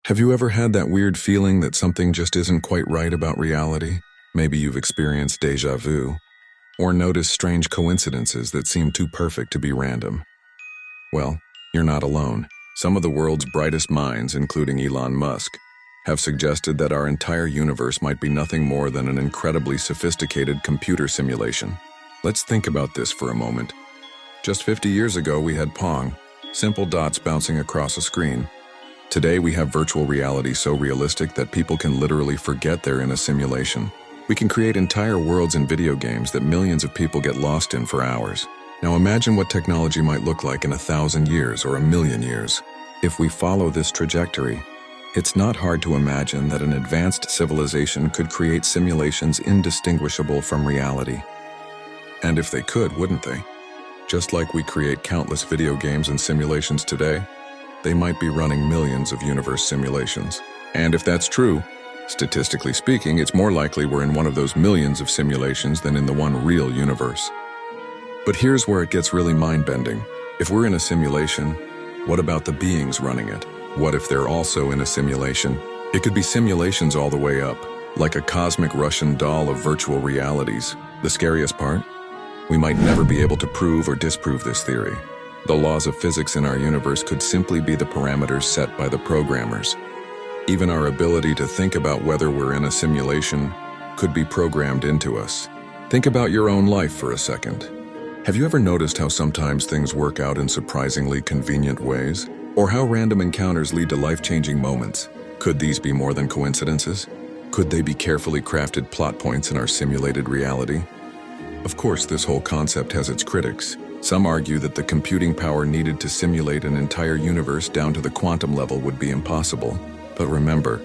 Have you ever had that weird feeling that something just isn't quite right about reality? Maybe you've experienced déjà vu, or noticed strange coincidences that seem too perfect to be random. Well, you're not alone. Some of the world's brightest minds, including Elon Musk, have suggested that our entire universe might be nothing more than an incredibly sophisticated computer simulation. Let's think about this for a moment. Just 50 years ago, we had Pong, simple dots bouncing across a screen. Today, we have virtual reality so realistic that people can literally forget they're in a simulation. We can create entire worlds in video games that millions of people get lost in for hours. Now imagine what technology might look like in 1,000 years or 1,000,000 years. If we follow this trajectory, it's not hard to imagine that an advanced civilization could create simulations indistinguishable from reality. And if they could, wouldn't they? Just like we create countless video games and simulations today, they might be running millions of universe simulations. And if that's true, statistically speaking, it's more likely we're in one of those millions of simulations than in the one real universe. But here's where it gets really mind-bending. If we're in a simulation, what about the beings running it? What if they're also in a simulation? It could be simulations all the way up, like a cosmic Russian doll of virtual realities. The scariest part? We might never be able to prove or disprove this theory. The laws of physics in our universe could simply be the parameters set by the programmers. Even our ability to think about whether we're in a simulation could be programmed into us. Think about your own life for a second. Have you ever noticed how sometimes things work out in surprisingly convenient ways? Or how random encounters lead to life-changing moments? Could these be more than coincidences? Could they be carefully crafted plot points in our simulated reality? Of course, this whole concept has its critics. Some argue that the computing power needed to simulate an entire universe down to the quantum level would be impossible. But remember,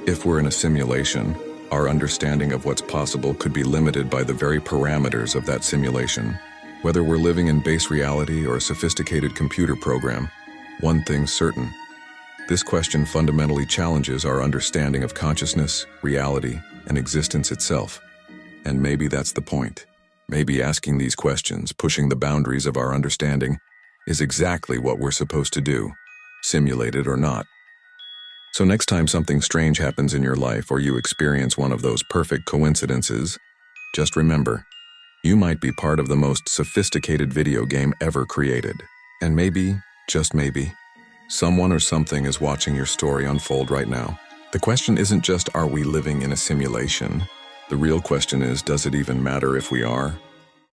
if we're in a simulation, our understanding of what's possible could be limited by the very parameters of that simulation. Whether we're living in base reality or a sophisticated computer program, one thing's certain. This question fundamentally challenges our understanding of consciousness, reality, and existence itself. And maybe that's the point. Maybe asking these questions, pushing the boundaries of our understanding, is exactly what we're supposed to do, simulated or not. So next time something strange happens in your life or you experience one of those perfect coincidences, just remember, you might be part of the most sophisticated video game ever created. And maybe, just maybe, someone or something is watching your story unfold right now. The question isn't just, are we living in a simulation? The real question is, does it even matter if we are?